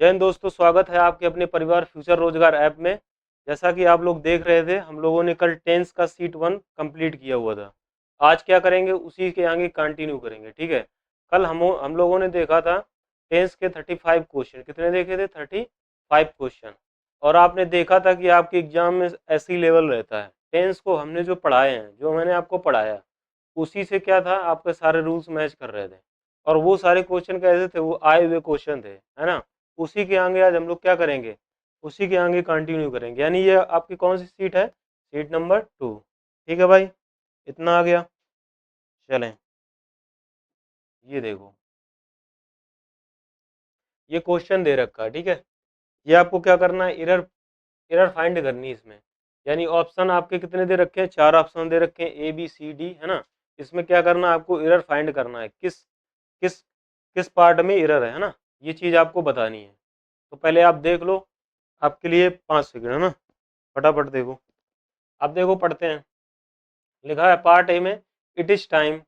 जय हिंद दोस्तों, स्वागत है आपके अपने परिवार फ्यूचर रोजगार ऐप में। जैसा कि आप लोग देख रहे थे, हम लोगों ने कल टेंस का सीट वन कंप्लीट किया हुआ था। आज क्या करेंगे, उसी के आगे कंटिन्यू करेंगे। ठीक है। कल हम लोगों ने देखा था टेंस के 35 क्वेश्चन। कितने देखे थे? 35 क्वेश्चन। और आपने देखा था कि आपके एग्जाम में ऐसी लेवल रहता है। टेंस को हमने जो पढ़ाए हैं, जो मैंने आपको पढ़ाया, उसी से क्या था, आपके सारे रूल्स मैच कर रहे थे। और वो सारे क्वेश्चन कैसे थे? वो आए हुए क्वेश्चन थे, है ना। उसी के आगे आज हम लोग क्या करेंगे, उसी के आगे कंटिन्यू करेंगे। यानी ये आपकी कौन सी सीट है? Seat number 2। ठीक है भाई, इतना आ गया। चलें, ये देखो, ये क्वेश्चन दे रखा है। ठीक है। ये आपको क्या करना है, एरर एरर फाइंड करनी है इसमें। यानी ऑप्शन आपके कितने दे रखे हैं? 4 ऑप्शन दे रखे हैं, ए बी सी डी, है ना। इसमें क्या करना है, आपको एरर फाइंड करना है, किस किस किस पार्ट में एरर है ना। ये चीज आपको बतानी है। तो पहले आप देख लो, आपके लिए 5 सेकंड, है ना। फटाफट देखो। अब देखो, पढ़ते हैं। लिखा है पार्ट ए में it is time.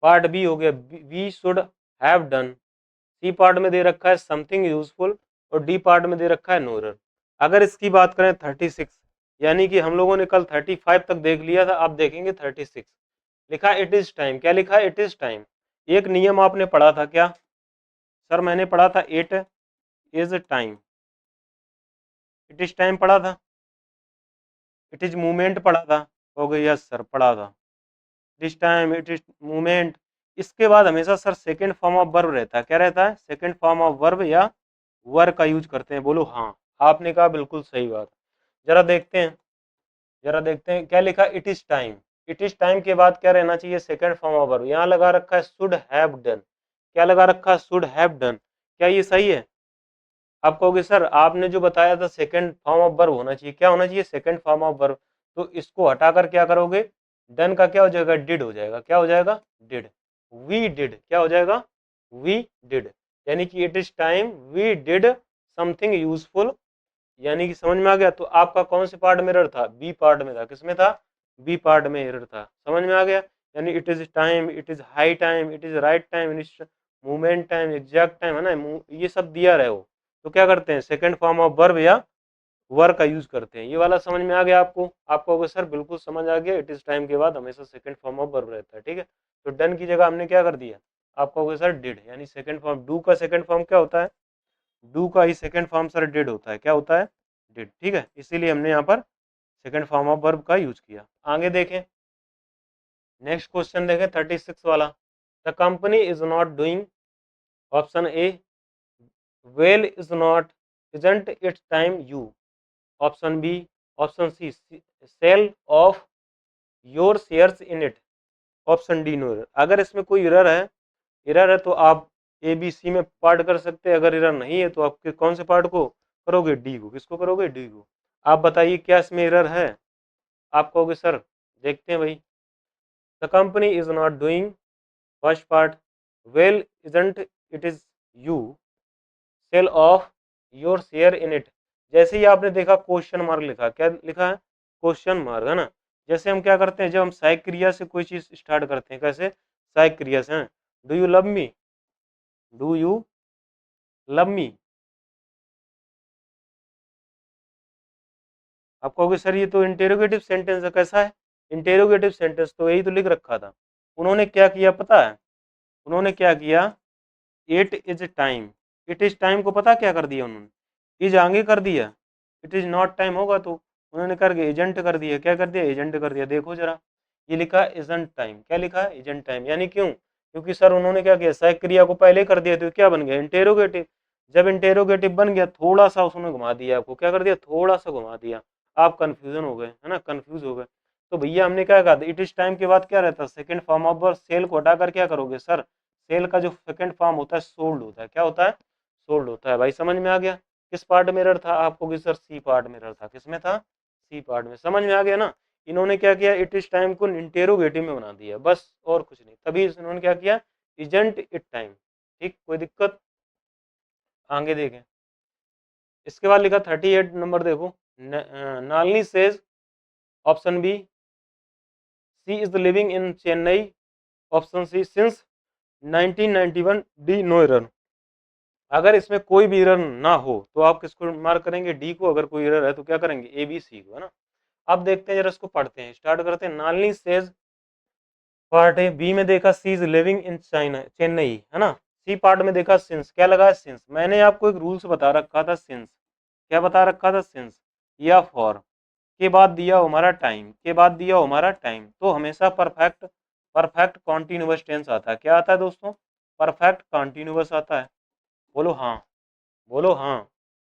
Part B हो गया we should have done. C part में दे रखा है समथिंग यूजफुल। और डी पार्ट में दे रखा है नो एरर। अगर इसकी बात करें 36, यानी कि हम लोगों ने कल 35 तक देख लिया था, अब देखेंगे 36। लिखा इट इज टाइम। क्या लिखा है? It is time. एक नियम आपने पढ़ा था क्या? सर मैंने पढ़ा था it is time. It is time पढ़ा था। इट इज मूवमेंट पढ़ा था। हो गया, यस सर पढ़ा था। This time, it is movement. इसके बाद हमेशा sir second form of verb रहता है। क्या रहता है? सेकंड फॉर्म ऑफ वर्ब या वर्ब का यूज करते हैं। बोलो हाँ। आपने कहा बिल्कुल सही बात। जरा देखते हैं, जरा देखते हैं क्या लिखा। It is time. It is time के बाद क्या रहना चाहिए? Second form of verb. यहाँ लगा रखा है शुड हैव डन। क्या लगा रखा है? Should have done. क्या ये सही है? आप कहोगे सर आपने जो बताया था सेकंड फॉर्म ऑफ वर्ब होना चाहिए। क्या होना चाहिए? Second form of verb. तो इसको हटाकर क्या करोगे? डन का क्या हो जाएगा? डिड हो जाएगा। क्या हो जाएगा? डिड। We did. क्या हो जाएगा? We did. यानी कि it is time we did something useful. यानी कि समझ में आ गया। तो आपका कौन से पार्ट में एरर था? बी पार्ट में था। किसमें था? बी पार्ट में एरर था। समझ में आ गया। यानी it is time, it is high time, it is right time, movement time, exact time, है ना। ये सब दिया रहे हो तो क्या करते हैं? सेकंड फॉर्म ऑफ वर्ब या वर का यूज करते हैं। ये वाला समझ में आ गया आपको? आपको अगर सर बिल्कुल समझ आ गया, इट इज टाइम के बाद हमेशा सेकंड फॉर्म ऑफ वर्ब रहता है। ठीक है। तो डन की जगह हमने क्या कर दिया? आपको अगर सर डिड, यानी सेकंड फॉर्म। डू का सेकंड फॉर्म क्या होता है? डू का ही सेकंड फॉर्म सर डिड होता है। क्या होता है? डिड। ठीक है। इसीलिए हमने यहाँ पर सेकंड फॉर्म ऑफ वर्ब का यूज किया। आगे देखें, नेक्स्ट क्वेश्चन देखें 36 वाला। The company is not doing, option A well, is not, isn't it's time you, option B, option C sell off your shares in it, option D no error. अगर इसमें कोई error है तो आप A B C में part कर सकते हैं। अगर एरर नहीं है तो आप कौन से पार्ट को करोगे? डी को। किसको करोगे? डी को। आप बताइए क्या इसमें एरर है? आप कहोगे सर, देखते हैं भाई। The company is not doing, first part, well isn't it is you, sell off your share in it. जैसे ही आपने देखा क्वेश्चन मार्क लिखा, क्या लिखा है? क्वेश्चन मार्क, है ना। जैसे हम क्या करते हैं, जब हम सहायक क्रिया से कोई चीज स्टार्ट करते हैं, कैसे? सहायक क्रिया से। Do you love me? Do you love me? आप कहोगे सर ये तो इंटेरोगेटिव सेंटेंस है। कैसा है? इंटेरोगेटिव सेंटेंस तो यही तो लिख रखा था। उन्होंने क्या किया पता है? उन्होंने क्या किया? It is time. It is time को पता क्या कर दिया उन्होंने? इज आगे कर दिया। इट इज नॉट टाइम होगा तो उन्होंने करके एजेंट कर दिया। क्या कर दिया? एजेंट कर दिया। देखो जरा, ये लिखा है इजंट टाइम। क्या लिखा है? Isn't time. यानी क्यों? क्योंकि सर उन्होंने क्या किया, सहायक क्रिया को पहले कर दिया तो क्या बन गया? इंटेरोगेटिव। जब इंटेरोगेटिव बन गया, थोड़ा सा उसने घुमा दिया आपको। क्या कर दिया? थोड़ा सा घुमा दिया। आप कंफ्यूजन हो गए, है ना, कंफ्यूज हो गए। तो भैया हमने क्या कहा था, इट इज टाइम के बाद क्या रहता है? Second form of verb. Sell को हटाकर क्या करोगे सर? सेल का जो सेकंड फॉर्म होता है सोल्ड होता है। क्या होता है? सोल्ड होता है। भाई समझ में आ गया? किस पार्ट में एरर था आपको? कि सर सी पार्ट में एरर था। किसमें था? सी पार्ट में। समझ में आ गया ना। इन्होंने क्या किया, इट इज टाइम को इंटेरोगेटिव में बना दिया, बस और कुछ नहीं। तभी इन्होंने क्या किया, इजेंट इट टाइम। ठीक, कोई दिक्कत? आगे देखें। इसके बाद लिखा 38 नंबर देखो। Nalini says, option B, C is living in Chennai, option C since 1991, D no error. अगर इसमें कोई भी एरर ना हो तो आप किसको मार्क करेंगे, डी को। अगर कोई एरर है तो क्या करेंगे, ए बी सी को, है ना। अब देखते हैं जरा इसको पढ़ते हैं, स्टार्ट करते हैं। Nalini says part A, B में देखा C is living in China, Chennai, है ना। सी पार्ट में देखा सिंस, क्या लगा है, सिंस। मैंने आपको एक रूल्स बता रखा था, सिंस, क्या बता रखा था, सिंस या फॉर के बाद दिया हो हमारा टाइम, के बाद दिया हो हमारा टाइम, तो हमेशा परफेक्ट परफेक्ट कॉन्टिन्यूअस टेंस आता है। क्या आता है दोस्तों, परफेक्ट कॉन्टिन्यूअस आता है। बोलो हाँ, बोलो हाँ।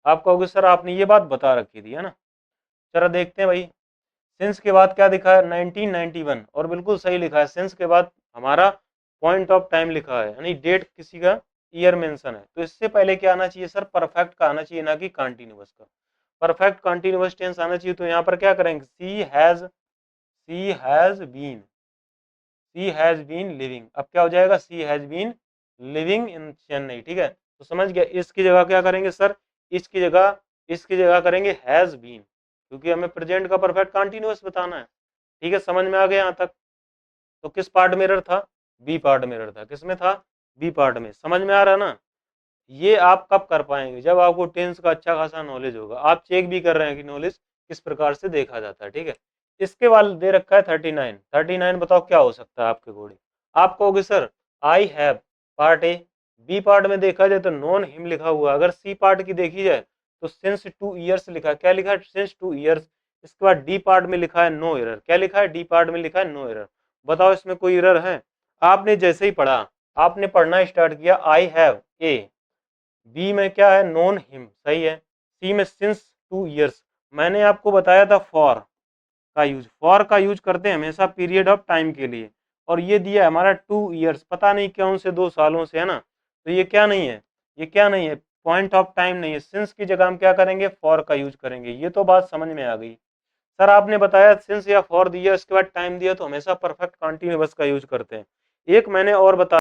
आप कहोगे सर आपने ये बात बता रखी थी, है ना। चलो देखते हैं भाई, सिंस के बाद क्या दिखा है, 1991, और बिल्कुल सही लिखा है। सिंस के बाद हमारा पॉइंट ऑफ टाइम लिखा है, यानी डेट किसी का ईयर मेंशन है। तो इससे पहले क्या आना चाहिए सर, परफेक्ट का आना चाहिए, ना कि कॉन्टिन्यूअस का। परफेक्ट कॉन्टिन्यूअस टेंस आना चाहिए। तो यहाँ पर क्या करेंगे, सी हैज बीन लिविंग। अब क्या हो जाएगा, C has been living in Chennai, ठीक है। तो समझ गया, इसकी जगह क्या करेंगे सर, इसकी जगह करेंगे हैज बीन, क्योंकि हमें प्रेजेंट का परफेक्ट कंटिन्यूअस बताना है। ठीक है, समझ में आ गया यहाँ तक। तो किस पार्ट में एरर था, बी पार्ट में एरर था। किसमें था, बी पार्ट में। समझ में आ रहा है ना। ये आप कब कर पाएंगे, जब आपको टेंस का अच्छा खासा नॉलेज होगा। आप चेक भी कर रहे हैं कि नॉलेज किस प्रकार से देखा जाता है, ठीक है। इसके बाद दे रखा है 39। 39 बताओ क्या हो सकता है आपके अकॉर्डिंग। आप कहोगे sir I have, part A. B part में देखा जाए तो नॉन हिम लिखा हुआ। अगर सी पार्ट की देखी जाए तो सिंस 2 ईयर्स लिखा है। क्या लिखा है, सिंस 2 ईयर्स। इसके बाद डी पार्ट में लिखा है नो एरर। क्या लिखा है, डी पार्ट में लिखा है नो एरर। बताओ इसमें कोई एरर है। आपने जैसे ही पढ़ा, आपने पढ़ना स्टार्ट किया, आई हैव ए, बी में क्या है, नॉन हिम, सही है। सी में सिंस 2 ईयर्स। मैंने आपको बताया था फॉर का यूज करते हैं हमेशा पीरियड ऑफ टाइम के लिए, और ये दिया है हमारा 2 ईयर्स, पता नहीं कौन से 2 सालों से, है ना। तो ये क्या नहीं है, ये क्या नहीं है, पॉइंट ऑफ टाइम नहीं है। सिंस की जगह हम क्या करेंगे, फॉर का यूज करेंगे। ये तो बात समझ में आ गई। सर आपने बताया सिंस या फॉर दिया, इसके बाद टाइम दिया, तो हमेशा परफेक्ट कंटिन्यूअस का यूज करते हैं। एक मैंने और बता